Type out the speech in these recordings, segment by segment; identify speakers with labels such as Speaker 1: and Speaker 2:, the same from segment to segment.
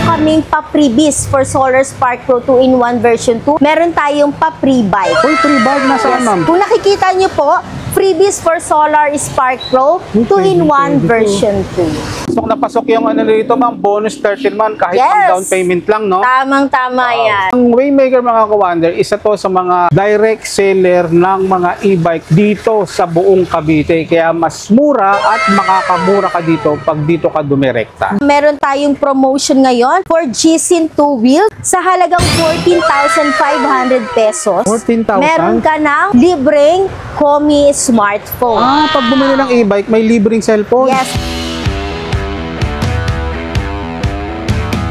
Speaker 1: kaming pa-freebies for Solar Spark Pro 2-in-1 version 2. Meron tayong pa-free bike.
Speaker 2: Uy, free bike na saan, ma'am?
Speaker 1: Kung nakikita nyo po, freebies for Solar Spark Pro 2-in-1 version 2.
Speaker 2: Pasok na pasok yung ano dito, ma'am, bonus 13 month kahit
Speaker 1: Yes.
Speaker 2: ang down payment lang, no?
Speaker 1: Tamang-tama yan.
Speaker 2: Ang Waymaker, mga ka-wonder, isa to sa mga direct seller ng mga e-bike dito sa buong Cavite. Kaya mas mura at makakamura ka dito pag dito ka dumirekta.
Speaker 1: Meron tayong promotion ngayon for GSIN 2 wheels sa halagang 14,500 pesos.
Speaker 2: 14,000?
Speaker 1: Meron ka ng libreng Komi smartphone.
Speaker 2: Pag bumili ng e-bike, may libreng cellphone.
Speaker 1: Yes.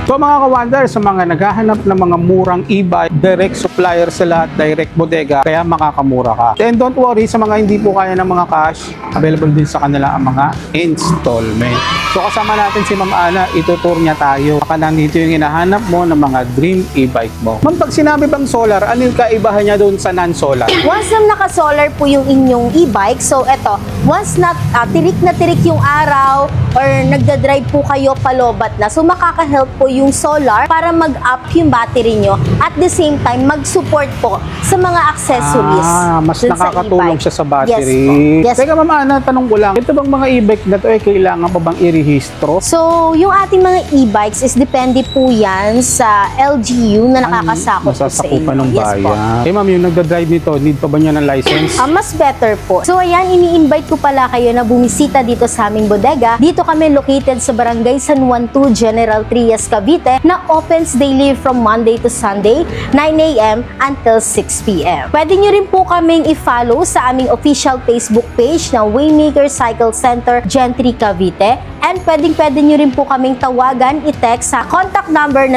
Speaker 2: So mga ka-wonder, sa mga naghahanap ng mga murang e-bike, direct supplier sila, direct bodega, kaya makakamura ka. And don't worry, sa mga hindi po kaya ng mga cash, available din sa kanila ang mga installment. So kasama natin si Ma'am Ana, itutur niya tayo. Baka nandito yung hinahanap mo ng mga dream e-bike mo. Ma'am, pag sinabi bang solar, ano yung kaibahan niya doon sa non-solar?
Speaker 1: Once na naka-solar po yung inyong e-bike, so eto, once na tirik yung araw or nagdadrive po kayo palobat na, so makaka-help po yung solar para mag-up yung battery nyo at the same time mag-support po sa mga accessories.
Speaker 2: Mas nakakatulong siya sa battery.
Speaker 1: Yes po. Yes.
Speaker 2: Teka Ma'am Ana, tanong ko lang, ito bang mga e-bike na to kailangan pa bang irehistro?
Speaker 1: So, yung ating mga e-bikes is depende po yan sa LGU na nakakasakop po sa inyo.
Speaker 2: Ng bayan. Okay, ma'am, yung nagda-drive nito, need pa ba niya ng license?
Speaker 1: Mas better po. So, ayan, ini-invite ko pala kayo na bumisita dito sa aming bodega. Dito kami located sa Barangay San Juan 2, General Trias, Cavite, na opens daily from Monday to Sunday, 9 a.m. until 6 p.m. Pwede nyo rin po kaming i-follow sa aming official Facebook page na Waymaker Cycle Center, Gentry, Cavite. And pwede nyo rin po kaming tawagan, i-text sa contact number na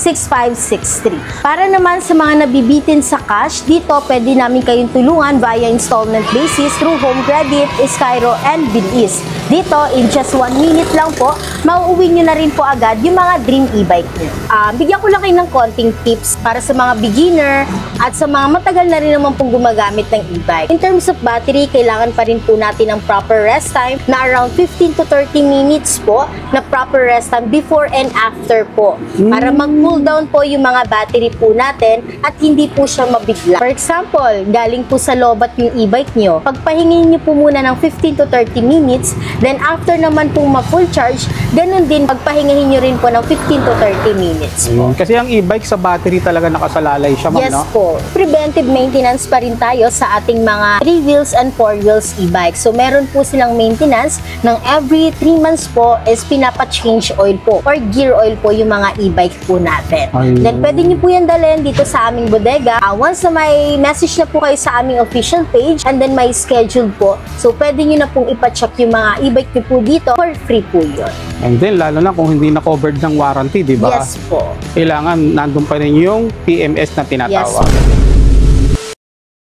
Speaker 1: 0966-066-6563. Para naman sa mga nabibitin sa cash, dito pwede namin kayong tulungan via installment basis through Home Credit, Skyro, and Bilis. Dito, in just 1 minute lang po, mauuwi nyo na rin po agad yung mga dream e-bike nyo. Bigyan ko lang kayo ng konting tips para sa mga beginner at sa mga matagal na rin naman pong gumagamit ng e-bike. In terms of battery, kailangan pa rin po natin ng proper rest time na around 15 to 30 minutes po na proper rest time before and after po. Para mag-cool down po yung mga battery po natin at hindi po siya mabigla. For example, galing po sa lobat yung e-bike nyo, pagpahingin nyo po muna ng 15 to 30 minutes, then after naman pong ma-full charge, ganun din pagpahingahin nyo rin po ng 15 to 30 minutes po.
Speaker 2: Kasi ang e-bike sa battery talaga nakasalalay siya, ma'am,
Speaker 1: yes
Speaker 2: no?
Speaker 1: po. Preventive maintenance pa rin tayo sa ating mga 3 wheels and 4 wheels e-bike. So meron po silang maintenance ng every 3 months po is pinapa-change oil po or gear oil po yung mga e-bike po natin.
Speaker 2: Ayun.
Speaker 1: Then pwede nyo po yan dalhin dito sa aming bodega. Once na may message na po kayo sa aming official page and then may schedule po, so pwede nyo na pong ipacheck yung mga e-bike nyo po dito for free po yun.
Speaker 2: And then, lalo na kung hindi na covered ng warranty, di ba?
Speaker 1: Yes po.
Speaker 2: Kailangan nandun pa rin yung PMS na tinatawag.
Speaker 1: Yes.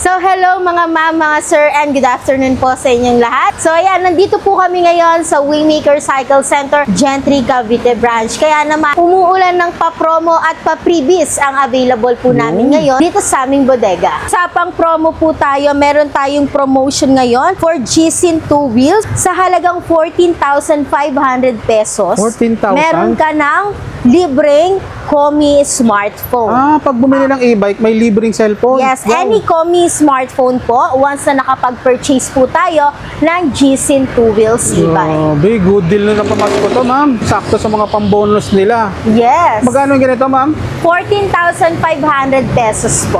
Speaker 1: So, hello mga ma'am, mga sir, and good afternoon po sa inyong lahat. So, ayan, nandito po kami ngayon sa Waymaker Cycle Center, Gentry, Cavite branch. Kaya naman, umuulan ng pa-promo at pa-freebies ang available po namin ngayon dito sa aming bodega. Sa pang-promo po tayo, meron tayong promotion ngayon for GSIN 2 wheels sa halagang 14,500 pesos.
Speaker 2: 14,000?
Speaker 1: Meron ka ng libreng Komi smartphone.
Speaker 2: Pag bumili ng e-bike, may libreng cellphone?
Speaker 1: Yes,
Speaker 2: Wow.
Speaker 1: any Komi smartphone po once na nakapag-purchase po tayo ng GSIN 2 wheels e-bike.
Speaker 2: Big good deal na napamasko to, ma'am. Sakto sa mga pambonus nila.
Speaker 1: Yes.
Speaker 2: Magkano yung ganito, ma'am?
Speaker 1: 14,500 pesos po.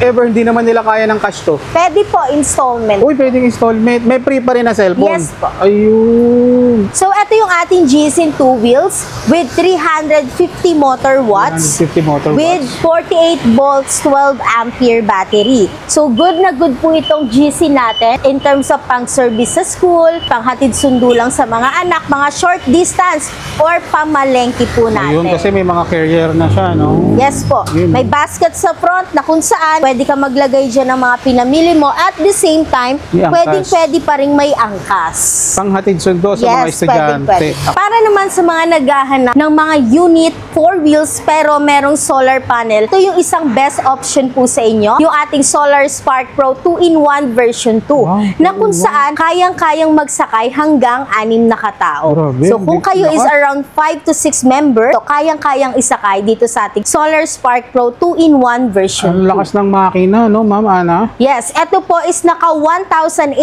Speaker 2: Ever hindi naman nila kaya ng cash to?
Speaker 1: Pwede po installment.
Speaker 2: Uy, pwedeng installment. May free pa rin na cellphone.
Speaker 1: Yes po.
Speaker 2: Ayun.
Speaker 1: So, ito yung ating GSIN 2 wheels with 350 motor watts
Speaker 2: 150 motor
Speaker 1: with
Speaker 2: watts.
Speaker 1: 48 volts 12 ampere battery. So, good na good po itong GSIN natin in terms of pang-service sa school, panghatid sundo lang sa mga anak, mga short distance, or pamalengke po natin.
Speaker 2: Ayun, kasi may mga carrier na siya, no?
Speaker 1: Yes po.
Speaker 2: Yun.
Speaker 1: May basket sa front na kung saan pwede ka maglagay dyan ng mga pinamili mo at the same time,
Speaker 2: May angkas.
Speaker 1: pwede pa rin may angkas.
Speaker 2: Panghatid sundo sa mga estudyante.
Speaker 1: Pwede. Para naman sa mga naghahanap ng mga unit, 4 wheels, pero merong solar panel. Ito yung isang best option po sa inyo, yung ating Solar Spark Pro 2-in-1 version 2,
Speaker 2: Wow,
Speaker 1: na kung saan kayang-kayang magsakay hanggang 6 na katao.
Speaker 2: Grabe,
Speaker 1: So kung kayo is
Speaker 2: lakas.
Speaker 1: around 5 to 6 members, so kayang-kayang isakay dito sa ating Solar Spark Pro 2-in-1 version 2.
Speaker 2: Ang lakas ng makina, no, Ma'am Ana?
Speaker 1: Yes, ito po is naka 1,800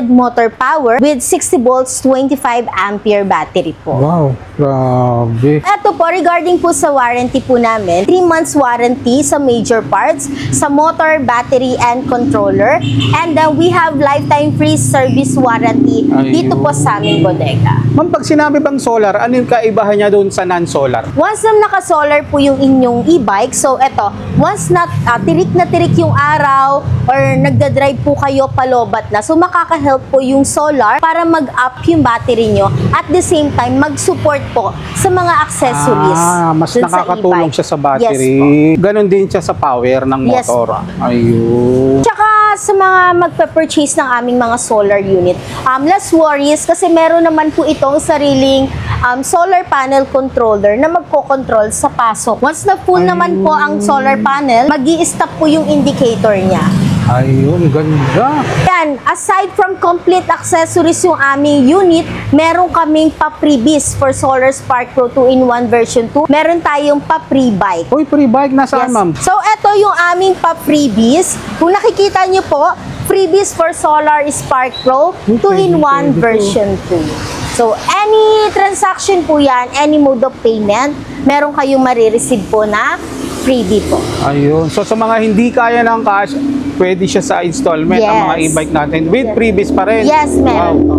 Speaker 1: motor power with 60 volts 25 ampere battery po.
Speaker 2: Wow, grabe.
Speaker 1: Ito po, regarding po sa warranty po namin, 3 months warranty sa major parts, sa motor, battery, and controller. And then we have lifetime free service warranty dito po sa aming bodega.
Speaker 2: Ma'am, pag sinabi bang solar, ano yung kaibahan niya doon sa non-solar?
Speaker 1: Once na naka-solar po yung inyong e-bike, so eto, once na tirik yung araw or nagda-drive po kayo palobat na, so makaka-help po yung solar para mag-up yung battery nyo at the same time mag-support po sa mga accessories.
Speaker 2: Mas
Speaker 1: dun sa
Speaker 2: nakakatulong
Speaker 1: e-bike.
Speaker 2: siya sa
Speaker 1: Yes
Speaker 2: battery.
Speaker 1: po.
Speaker 2: Ganon din siya sa power ng
Speaker 1: Yes
Speaker 2: motor.
Speaker 1: po.
Speaker 2: Ayun.
Speaker 1: Tsaka sa mga magpa-purchase ng aming mga solar unit, less worries kasi meron naman po itong sariling solar panel controller na magko-control sa pasok. Once na full naman po ang solar panel, mag-i-stop po yung indicator niya.
Speaker 2: Ayun, ganda.
Speaker 1: Yan, aside from complete accessories yung aming unit, meron kaming pa-freebies for Solar Spark Pro 2-in-1 version 2. Meron tayong pa-free bike.
Speaker 2: Uy, free bike, nasaan, ma'am?
Speaker 1: So, ito yung aming pa-freebies. Kung nakikita nyo po, freebies for Solar Spark Pro 2-in-1 version 2. So, any transaction po yan, any mode of payment, meron kayong marireceive po na freebie po.
Speaker 2: Ayun. So, sa mga hindi kaya ng cash, pwede siya sa installment ang mga
Speaker 1: Yes.
Speaker 2: e-bike natin. With freebies pa rin.
Speaker 1: Yes, meron po.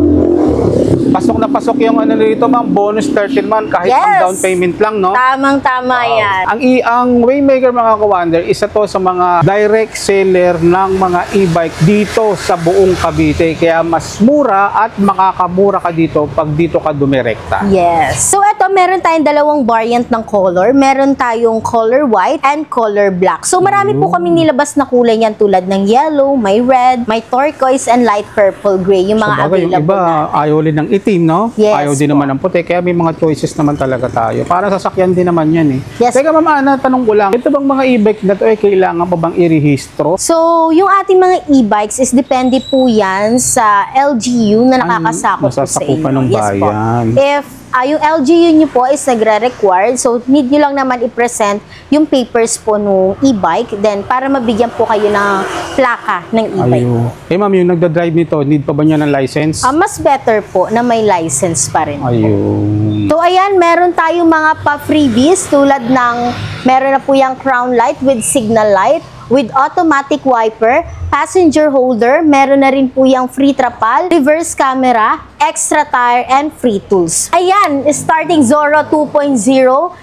Speaker 2: Pasok na pasok yung ano dito, ma'am, bonus 13 month kahit
Speaker 1: Yes.
Speaker 2: ang down payment lang, no?
Speaker 1: Tamang-tama yan.
Speaker 2: Ang Waymaker, mga ka-Wonder, isa to sa mga direct seller ng mga e-bike dito sa buong Cavite. Kaya mas mura at makakamura ka dito pag dito ka dumirekta.
Speaker 1: Yes. So, ito, meron tayong dalawang variant ng color. Meron tayong color white and color black. So, marami po kaming nilabas na kulay niyan tulad ng yellow, may red, may turquoise, and light purple gray. Yung mga
Speaker 2: Sabagay, yung
Speaker 1: available
Speaker 2: iba,
Speaker 1: natin.
Speaker 2: ayaw din ng itim, no?
Speaker 1: Yes,
Speaker 2: Ayaw din
Speaker 1: po.
Speaker 2: naman ng puti. Kaya may mga choices naman talaga tayo. Para sasakyan din naman yan, eh.
Speaker 1: Yes.
Speaker 2: Teka, ma'am Ana, tanong ko lang. Ito bang mga e-bike na to, kailangan pa bang i-rehistro?
Speaker 1: So, yung ating mga e-bikes is depende po yan sa LGU na nakakasakop po sa
Speaker 2: nasasakupan
Speaker 1: inyo.
Speaker 2: ng
Speaker 1: Yes po.
Speaker 2: bayan.
Speaker 1: If yung LGU nyo po is nagre-required, so need nyo lang naman i-present yung papers po nung e-bike, then para mabigyan po kayo ng plaka ng e-bike.
Speaker 2: Ayun. Eh, ma'am, yung nagda-drive nito, need pa ba niya ng license?
Speaker 1: Mas better po na may license pa rin.
Speaker 2: Ayun.
Speaker 1: So, ayan, meron tayong mga pa-freebies tulad ng, meron na po yung crown light with signal light, with automatic wiper, passenger holder, meron na rin po yung free trapal, reverse camera, extra tire, and free tools. Ayan, starting Zoro 2.0,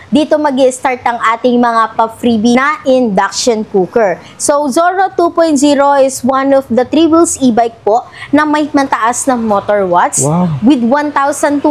Speaker 1: dito mag-i-start ang ating mga pa-freebie na induction cooker. So, Zoro 2.0 is one of the 3 wheels e-bike po na may mataas na motor watts,
Speaker 2: Wow.
Speaker 1: with 1,200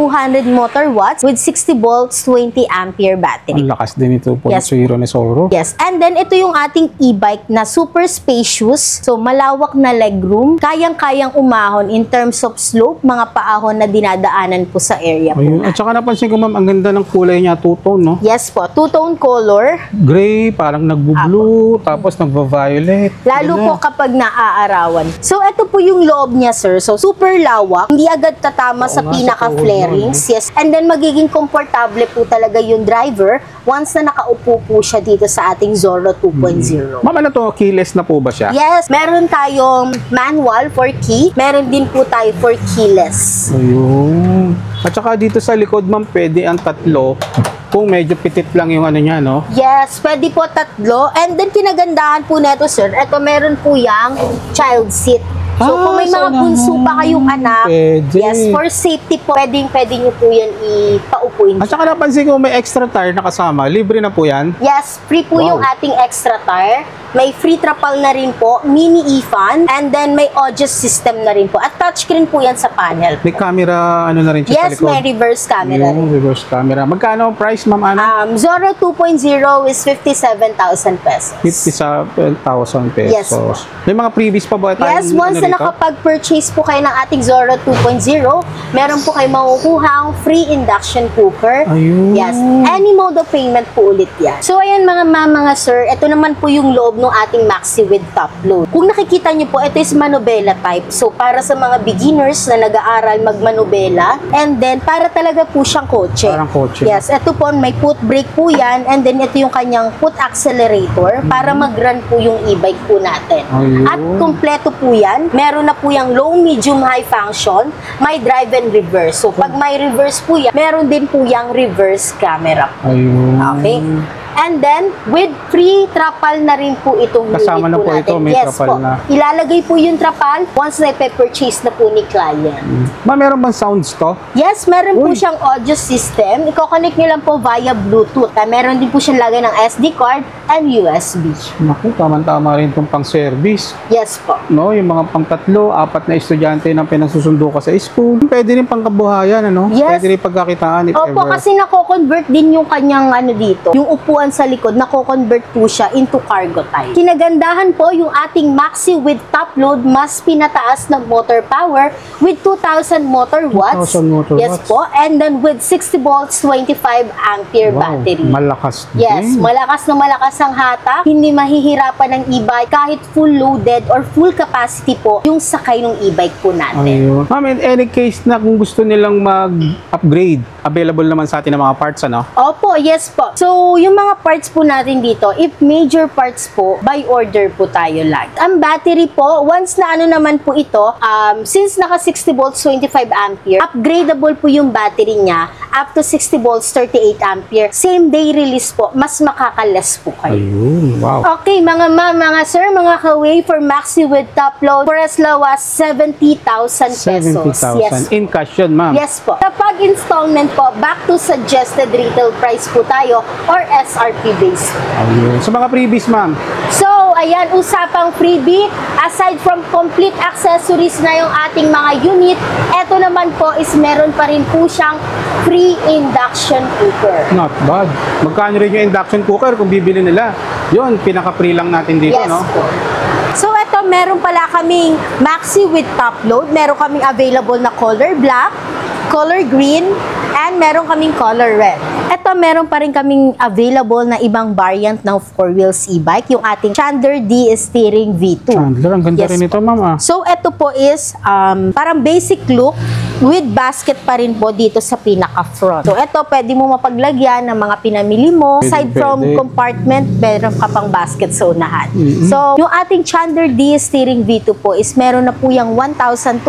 Speaker 1: motor watts with 60 volts 20 ampere battery.
Speaker 2: Ang lakas din ito po
Speaker 1: Yes.
Speaker 2: sa Hero ni Soro.
Speaker 1: Yes, and then ito yung ating e-bike na super spacious, so malawak na legroom, kayang-kayang umahon in terms of slope, mga paahon na dinadaanan po sa area po.
Speaker 2: Ayun. At saka napansin ko, ma'am, ang ganda ng kulay niya, two-tone, no?
Speaker 1: Yes po, two-tone color,
Speaker 2: Gray, parang nagbo-blue, tapos nagva-violet.
Speaker 1: lalo
Speaker 2: Ganda.
Speaker 1: po kapag naaarawan. So ito po yung loob niya, sir. So super lawak, hindi agad tatama sa
Speaker 2: nga, sa
Speaker 1: pinaka-flarings. Yes, and then magiging komportable po talaga yung driver once na nakaupo po siya dito sa ating Zoro 2.0.
Speaker 2: Ma'am, ano to? Keyless na po ba siya?
Speaker 1: Yes, meron tayong manual for key. Meron din po tayo for keyless.
Speaker 2: Ayun. At saka dito sa likod, ma'am, pwede ang tatlo kung medyo pitit lang yung ano niya, no?
Speaker 1: Yes, pwede po tatlo. And then kinagandahan po neto, sir. Ito meron po yung child seat. So kung may
Speaker 2: so
Speaker 1: mga bunso pa kayong anak,
Speaker 2: pwede.
Speaker 1: yes, for safety po, pwede nyo po yan ipaupuin.
Speaker 2: At saka napansin ko may extra tire na kasama. Libre na po yan.
Speaker 1: Yes, free po
Speaker 2: Wow.
Speaker 1: yung ating extra tire may free trapal na rin po, mini e-fan, and then may audio system na rin po. At touchscreen po yan sa panel.
Speaker 2: May camera, ano na rin siya sa
Speaker 1: Yes,
Speaker 2: likod?
Speaker 1: may reverse camera
Speaker 2: Yung
Speaker 1: rin.
Speaker 2: reverse camera. Magkano ang price, ma'am Ana?
Speaker 1: Zorro 2.0 is 57,000 pesos.
Speaker 2: 57,000 pesos.
Speaker 1: Yes po.
Speaker 2: May mga previous pa ba tayong
Speaker 1: Yes, once na
Speaker 2: rito?
Speaker 1: nakapag-purchase po kayo ng ating Zorro 2.0, meron po kayo makukuhang free induction cooker.
Speaker 2: Ayun.
Speaker 1: Yes, any mode of payment po ulit yan. So ayan mga sir, ito naman po yung loob ng ating Maxi with top load. Kung nakikita nyo po, ito is manobela type. So para sa mga beginners na nag-aaral magmanobela, and then para talaga po siyang kotse.
Speaker 2: Parang kotse.
Speaker 1: Yes, ito po may foot brake po yan, and then ito yung kanyang foot accelerator para mag-run po yung e-bike po natin.
Speaker 2: Ayun.
Speaker 1: At kompleto po yan. Meron na po yung low, medium, high function. May drive and reverse. So, pag may reverse po yan, meron din po yung reverse camera.
Speaker 2: Ayun.
Speaker 1: Okay? And then, with free trapal na rin po itong
Speaker 2: Kasama
Speaker 1: unit
Speaker 2: na
Speaker 1: po
Speaker 2: po
Speaker 1: natin.
Speaker 2: ito, may
Speaker 1: yes
Speaker 2: trapal
Speaker 1: po.
Speaker 2: na.
Speaker 1: Ilalagay po yung trapal once na ipepurchase na po ni client.
Speaker 2: Ma'am, meron bang sounds to?
Speaker 1: Yes, meron po
Speaker 2: Uy.
Speaker 1: siyang audio system. Iko-connect nyo lang po via Bluetooth. Meron din po siyang lagay ng SD card and USB.
Speaker 2: Naku, tama-tama rin itong pang-service.
Speaker 1: Yes po.
Speaker 2: No, yung mga pang-tatlo, 4 na estudyante na pinagsusundo ka sa school. Pwede rin pang-kabuhayan, ano?
Speaker 1: Yes.
Speaker 2: Pwede rin pagkakitaan if
Speaker 1: Opo,
Speaker 2: ever.
Speaker 1: kasi nako-convert din yung kanyang ano dito. Yung upuan sa likod, nako-convert po siya into cargo type. Kinagandahan po yung ating Maxi with top load, mas pinataas ng motor power with 2,000 motor watts.
Speaker 2: 2,000 motor
Speaker 1: yes
Speaker 2: watts.
Speaker 1: po. And then with 60 volts, 25 ampere
Speaker 2: Wow,
Speaker 1: battery.
Speaker 2: malakas din.
Speaker 1: Yes, malakas na malakas ang hatak. Hindi mahihirapan ng e-bike kahit full loaded or full capacity po yung sakay ng e-bike po natin.
Speaker 2: Ayun. Ma'am, in any case na kung gusto nilang mag-upgrade, available naman sa atin ang mga parts, ano?
Speaker 1: Opo, yes po. So, yung mga parts po natin dito, if major parts po, by order po tayo lang. Ang battery po, once na ano naman po ito, since naka 60 volts, 25 ampere, upgradable po yung battery niya up to 60 volts, 38 ampere. Same day release po, mas makakalas po kayo.
Speaker 2: Ayun, wow.
Speaker 1: Okay, mga ma'am, mga sir, mga kaway for Maxi with top load for as low as 70,000 pesos.
Speaker 2: 70,000.
Speaker 1: Yes.
Speaker 2: In cash yun, ma'am.
Speaker 1: Yes po. Kapag installment po, back to suggested retail price po tayo or SRP base.
Speaker 2: Ayun. Sa mga previous, ma'am.
Speaker 1: So, ayan, usapang freebie. Aside from complete accessories na yung ating mga unit, eto naman po is meron pa rin po siyang free induction cooker.
Speaker 2: Not bad. Magkano rin yung induction cooker kung bibili nila? Yun, pinaka-free lang natin dito,
Speaker 1: Yes
Speaker 2: no?
Speaker 1: po. So, eto, meron pala kaming Maxi with top load. Meron kaming available na color black, color green, and meron kaming color red. Eto, meron pa rin kaming available na ibang variant ng 4 wheels e-bike, yung ating Chandler D Steering V2.
Speaker 2: Chandler, ang ganda
Speaker 1: Yes
Speaker 2: rin ito, ma'am. Ah.
Speaker 1: So, ito po is parang basic look with basket pa rin po dito sa pinaka-front. So, ito, pwede mo mapaglagyan ng mga pinamili mo.
Speaker 2: Pwede,
Speaker 1: Aside from
Speaker 2: pwede.
Speaker 1: compartment, meron ka pang basket sa unahan. So, yung ating Chandler D Steering V2 po is meron na po yung 1,200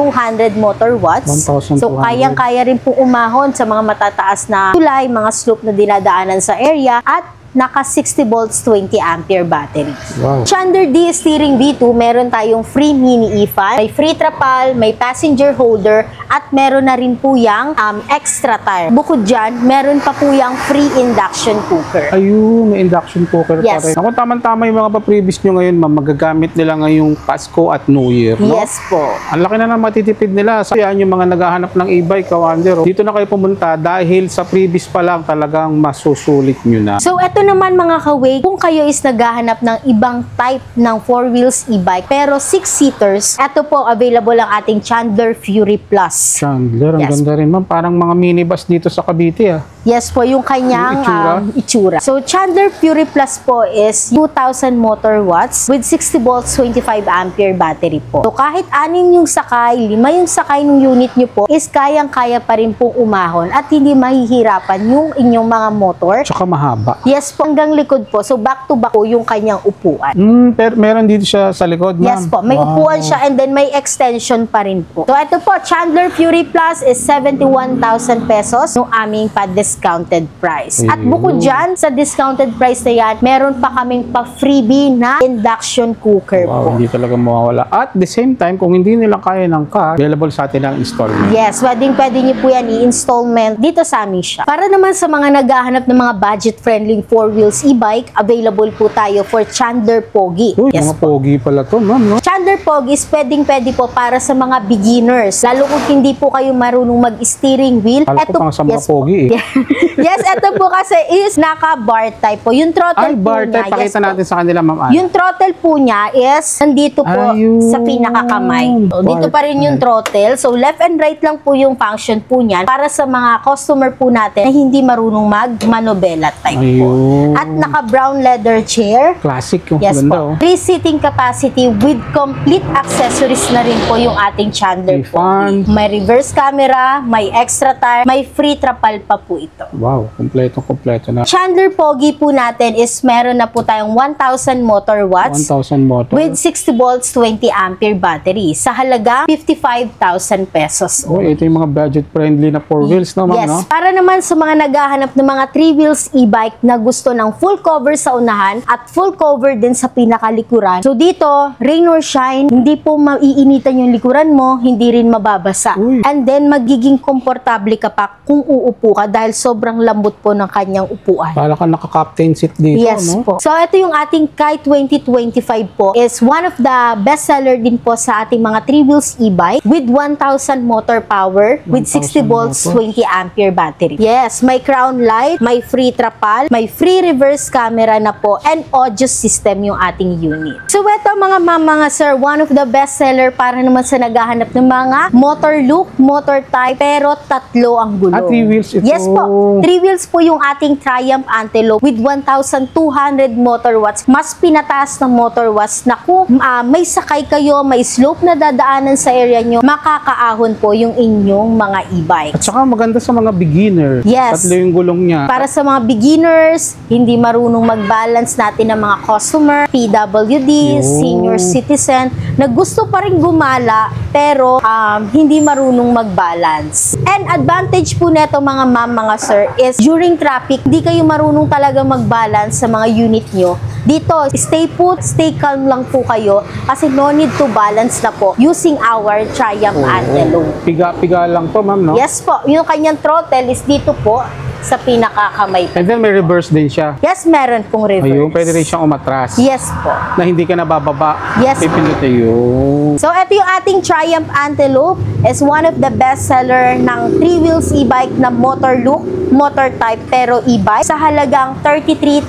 Speaker 1: motor watts.
Speaker 2: 1,200.
Speaker 1: So, kayang-kaya rin po umahon sa mga matataas na tulay, mga slope na dinadaanan sa area, at naka 60 volts 20 ampere battery.
Speaker 2: Wow.
Speaker 1: Chandler D Steering V2, meron tayong free mini e-fan, may free trapal, may passenger holder, at meron na rin po yung extra tire. Bukod dyan, meron pa po yung free induction cooker.
Speaker 2: Ayun, may induction cooker
Speaker 1: Yes.
Speaker 2: pa rin. Ako, tama-tama yung mga pa-previous nyo ngayon, ma'am. Magagamit nila ngayong Pasko at New Year, no?
Speaker 1: Yes po.
Speaker 2: Ang laki na ng matitipid nila. So, yan yung mga naghahanap ng e-bike, kawander. Dito na kayo pumunta dahil sa previous pa lang talagang masusulit nyo na.
Speaker 1: So, eto naman mga kaway, kung kayo is naghahanap ng ibang type ng 4 wheels e-bike, pero 6-seaters, eto po, available ang ating Chandler Fury Plus.
Speaker 2: Chandler, ang
Speaker 1: Yes.
Speaker 2: ganda rin, ma'am. Parang mga minibus dito sa Cavite, ah.
Speaker 1: Yes po, yung kanyang
Speaker 2: Yung
Speaker 1: itsura. So, Chandler Fury Plus po is 2,000 motor watts with 60 volts, 25 ampere battery po. So, kahit 6 yung sakay, 5 yung sakay ng unit nyo po, is kayang-kaya pa rin pong umahon at hindi mahihirapan yung inyong mga motor.
Speaker 2: Tsaka mahaba.
Speaker 1: Yes po, hanggang likod po. So, back to back po yung kanyang upuan.
Speaker 2: Pero meron dito siya sa likod, ma'am.
Speaker 1: Yes po, may
Speaker 2: Wow.
Speaker 1: upuan siya and then may extension pa rin po. So, ito po, Chandler Fury Plus is 71,000 pesos yung aming pa-discounted price. At bukod dyan, sa discounted price na yan, meron pa kaming pa-freebie na induction cooker po.
Speaker 2: Wow, hindi talaga mawawala. At the same time, kung hindi nila kaya ng cash, available sa atin ang installment.
Speaker 1: Yes, pwede niyo po yan i-installment dito sa aming shop. Para naman sa mga naghahanap ng mga budget-friendly 4 4 wheels e-bike, available po tayo for Chandler Pogi.
Speaker 2: Uy,
Speaker 1: Yes
Speaker 2: mga
Speaker 1: po.
Speaker 2: pogi pala to, ma'am, no?
Speaker 1: Chandler Pogi is pwede po para sa mga beginners. Lalo kung hindi po kayo marunong mag-steering wheel.
Speaker 2: Kala ko pang sa mga
Speaker 1: po.
Speaker 2: pogi, eh.
Speaker 1: Yes, ito po kasi is naka-bar type po. Yung throttle
Speaker 2: Ay, bar
Speaker 1: po
Speaker 2: type.
Speaker 1: niya,
Speaker 2: Pakita
Speaker 1: yes
Speaker 2: natin
Speaker 1: po.
Speaker 2: sa kanila, ma'am.
Speaker 1: Yung throttle po niya is nandito po
Speaker 2: Ayun,
Speaker 1: sa pinakakamay. So, dito
Speaker 2: bar
Speaker 1: pa rin yung throttle. So, left and right lang po yung function po niyan para sa mga customer po natin na hindi marunong mag-manobela type po.
Speaker 2: Ayun.
Speaker 1: At naka-brown leather chair.
Speaker 2: Classic yung
Speaker 1: Yes
Speaker 2: ganda,
Speaker 1: po.
Speaker 2: oh.
Speaker 1: 3 seating capacity with complete accessories na rin po yung ating Chandler
Speaker 2: May fan.
Speaker 1: Pogi. May reverse camera, may extra tire, may free trapal pa po ito.
Speaker 2: Wow, kompleto na.
Speaker 1: Chandler Pogi po natin is meron na po tayong 1,000 motor watts
Speaker 2: 1,000 motor.
Speaker 1: with 60 volts 20 ampere battery sa halaga 55,000 pesos.
Speaker 2: Oh, ito yung mga budget-friendly na 4 wheels, no, ma'am,
Speaker 1: Yes,
Speaker 2: no?
Speaker 1: para naman sa mga naghahanap ng mga 3 wheels e-bike na gusto ng full cover sa unahan at full cover din sa pinakalikuran. So dito, rain or shine, hindi po maiinitan yung likuran mo, hindi rin mababasa.
Speaker 2: Uy.
Speaker 1: And then magiging komportable ka pa kung uupo ka dahil sobrang lambot po ng kanyang upuan.
Speaker 2: Para ka naka-captain seat dito,
Speaker 1: Yes
Speaker 2: no?
Speaker 1: po. So ito yung ating Kai 2025 po is one of the best seller din po sa ating mga 3 wheels e-bike with 1,000 motor power with 60 volts 20 ampere battery. Yes, may crown light, may free trapal, may free reverse camera na po and audio system yung ating unit. So ito mga sir, one of the best seller para naman sa naghahanap ng mga motor look, motor type pero tatlo ang gulong.
Speaker 2: Ah, 3 wheels ito.
Speaker 1: Yes po. 3 wheels po yung ating Triumph Antelope with 1,200 motor watts. Mas pinataas na motor watts na kung may sakay kayo, may slope na dadaanan sa area nyo, makakaahon po yung inyong mga e-bike.
Speaker 2: At saka maganda sa mga beginner.
Speaker 1: Yes.
Speaker 2: Tatlo yung gulong niya.
Speaker 1: Para sa mga beginners, hindi marunong mag-balance natin ng mga customer, PWD,
Speaker 2: Yo.
Speaker 1: senior citizen, na gusto pa rin gumala pero hindi marunong mag-balance. And advantage po neto mga ma'am, mga sir, is during traffic, hindi kayo marunong talaga mag-balance sa mga unit nyo. Dito, stay put, stay calm lang po kayo kasi no need to balance na po using our Triumph Antelope.
Speaker 2: Piga-piga lang to, ma'am, no?
Speaker 1: Yes po, yung kanyang throttle is dito po sa pinakakamay po.
Speaker 2: And then may reverse din siya.
Speaker 1: Yes, meron pong reverse.
Speaker 2: Ayun, pwede rin siyang umatras.
Speaker 1: Yes po.
Speaker 2: Na hindi ka nabababa.
Speaker 1: Yes.
Speaker 2: Pipindutin yun.
Speaker 1: So, ito yung ating Triumph Antelope is one of the best seller ng 3 wheels e-bike na motor look, motor type pero e-bike sa halagang 33,000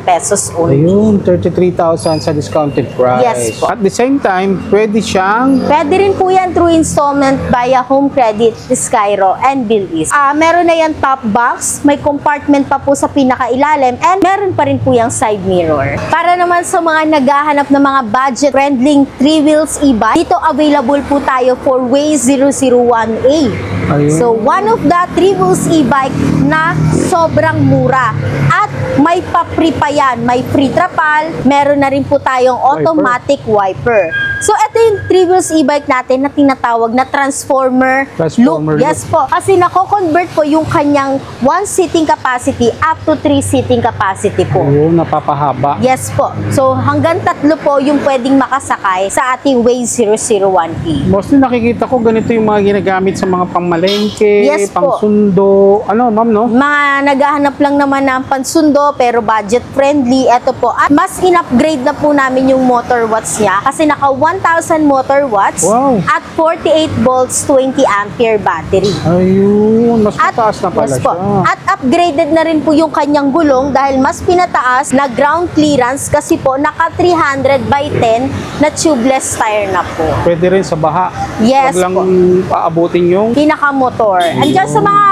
Speaker 1: pesos only.
Speaker 2: Ayun, 33,000 sa discounted price.
Speaker 1: Yes po.
Speaker 2: At the same time, pwede siyang
Speaker 1: Pwede rin po yan through installment via Home Credit, Skyro, and Bilis. Meron na yan top box, may compartment pa po sa pinakailalim, and meron pa rin po yung side mirror. Para naman sa mga naghahanap ng mga budget-friendly 3 wheels e-bike, dito available po tayo for Waze 001A.
Speaker 2: Ayun.
Speaker 1: So, one of the 3 wheels e-bike na sobrang mura. At may pa-free pa yan. May free trapal, meron na rin po tayong automatic wiper. So, ito yung 3 wheels e-bike natin na tinatawag na transformer
Speaker 2: Transformer
Speaker 1: look. Yes po. Kasi nako-convert po yung kanyang 1 seating capacity up to 3 seating capacity po.
Speaker 2: ayun, napapahaba.
Speaker 1: Yes po. So, hanggang 3 po yung pwedeng makasakay sa ating Waze 001E.
Speaker 2: Mostly nakikita ko ganito yung mga ginagamit sa mga pangmalengke,
Speaker 1: Yes po.
Speaker 2: pangsundo. Ano, ma'am, no?
Speaker 1: Mga naghahanap lang naman ng pansundo pero budget friendly. Ito po. At mas in-upgrade na po namin yung motor watts niya kasi naka 1,000 motor watts
Speaker 2: Wow.
Speaker 1: at 48 volts 20 ampere battery.
Speaker 2: Ayun, mas
Speaker 1: At,
Speaker 2: mataas na pala
Speaker 1: yes po.
Speaker 2: siya.
Speaker 1: At upgraded na rin po yung kanyang gulong dahil mas pinataas na ground clearance kasi po naka 300 by 10 na tubeless tire na po.
Speaker 2: Pwede rin sa baha.
Speaker 1: Yes
Speaker 2: Wag lang
Speaker 1: po.
Speaker 2: paabutin yung
Speaker 1: Pinaka-motor. Andiyan sa mga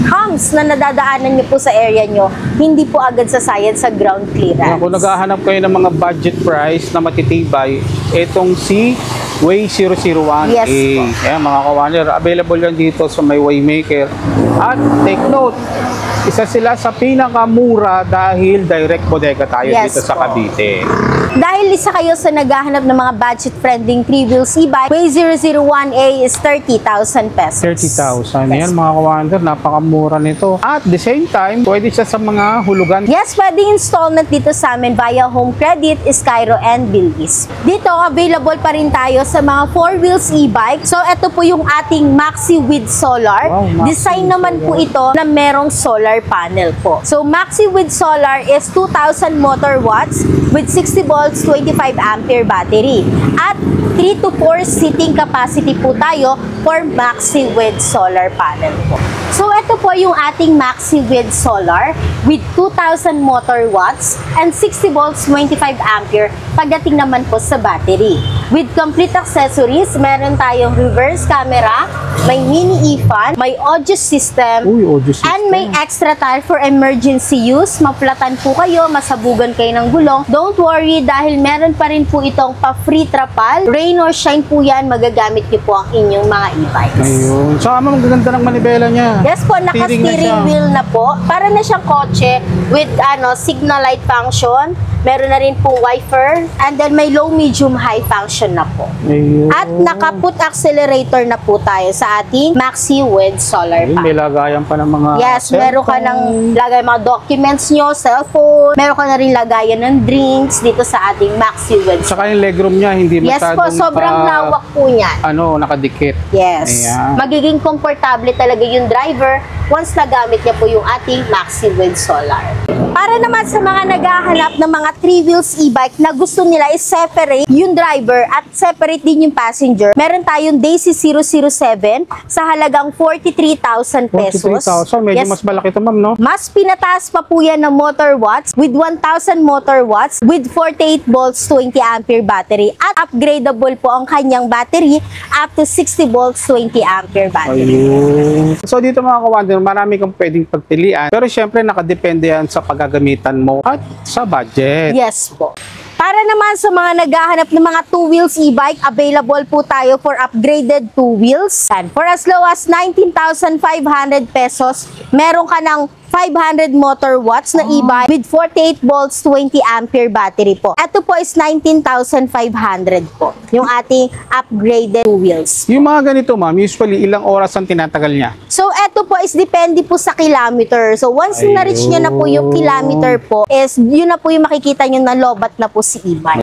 Speaker 1: humps na nadadaanan niyo po sa area niyo, hindi po agad sasayad sa ground clearance.
Speaker 2: kung naghahanap kayo ng mga budget price na matitibay, itong si Way 001A.
Speaker 1: Yes po.
Speaker 2: Ayan, mga kawander, available yan dito sa may Waymaker. At take note, isa sila sa pinakamura dahil direct bodega tayo
Speaker 1: Yes
Speaker 2: dito sa
Speaker 1: po.
Speaker 2: Cavite.
Speaker 1: Dahil isa kayo sa naghahanap ng mga budget-friendly 3 wheels e-bike, Way 001A is 30,000 pesos.
Speaker 2: 30,000.
Speaker 1: Yes
Speaker 2: Yan, mga kawander, napakamura nito. At the same time, pwede siya sa mga hulugan.
Speaker 1: Yes, pwedeng installment dito sa amin via Home Credit, Skyro, and Bilis. Dito, available pa rin tayo sa mga 4 wheels e-bike. So, ito po yung ating Maxi with Solar.
Speaker 2: Wow, Maxi
Speaker 1: Design
Speaker 2: with
Speaker 1: naman po
Speaker 2: solar.
Speaker 1: ito na merong solar solar panel po. So Maxi with solar is 2,000 motor watts with 60 volts 25 ampere battery. At 3 to 4 seating capacity po tayo for Maxi with solar panel po. So ito po yung ating Maxi with solar with 2,000 motor watts and 60 volts 25 ampere pagdating naman po sa battery. With complete accessories, meron tayong reverse camera, may mini e-fan, may audio system,
Speaker 2: Audio system.
Speaker 1: and may extra tire for emergency use. Maplatan po kayo, masabugan kayo ng gulong. Don't worry dahil meron pa rin po itong pa-free trapal. Rain or shine po yan, magagamit niyo po ang inyong mga e-bikes.
Speaker 2: Ayun. Saka magaganda ng manibela niya.
Speaker 1: Yes po,
Speaker 2: Steering na siya.
Speaker 1: naka-steering wheel na po. Para na siyang kotse with signal light function. Meron na rin po wiper. And then may low, medium, high function na po.
Speaker 2: Ayun.
Speaker 1: At naka-put accelerator na po tayo sa ating Maxi with solar
Speaker 2: Ayun, may
Speaker 1: panel.
Speaker 2: lagayan pa ng mga
Speaker 1: Yes, meron ka ng lagay mga documents nyo, cellphone. Meron ka na rin lagayan ng drinks dito sa ating Maxi with.
Speaker 2: Saka yung legroom niya, hindi
Speaker 1: Yes po,
Speaker 2: masyadong
Speaker 1: sobrang lawak po niyan.
Speaker 2: nakadikit.
Speaker 1: Yes.
Speaker 2: Ayan.
Speaker 1: Magiging komportable talaga yung driver once nagamit niya po yung ating Maxi with solar. Para naman sa mga naghahanap ng mga 3 wheels e-bike na gusto nila is-separate yung driver at separate din yung passenger, meron tayong Daisy 007 sa halagang 43,000 pesos.
Speaker 2: 43,000. Medyo
Speaker 1: Yes.
Speaker 2: mas malaki ito, ma'am, no?
Speaker 1: Mas pinataas pa po yan ng motor watts with 1,000 motor watts with 48 volts 20 ampere battery at upgradable po ang kanyang battery up to 60 volts 20 ampere battery.
Speaker 2: Ayun. So dito mga kawander, marami kang pwedeng pagpilian. Pero syempre nakadepende yan sa paggagamitan mo at sa budget.
Speaker 1: Yes po. Para naman sa mga naghahanap ng mga 2 wheels e-bike, available po tayo for upgraded 2 wheels. And for as low as 19,500 pesos, meron ka ng 500 motor watts na e-bike with 48 volts 20 ampere battery po. Ito po is 19,500 po, yung ating upgraded 2 wheels.
Speaker 2: Yung mga ganito, ma'am, usually ilang oras ang tinatagal niya?
Speaker 1: So, ito po is depende po sa kilometer. So, once na-reach nyo na po yung kilometer po, is yun na po yung makikita nyo na lobat na po si e-bike.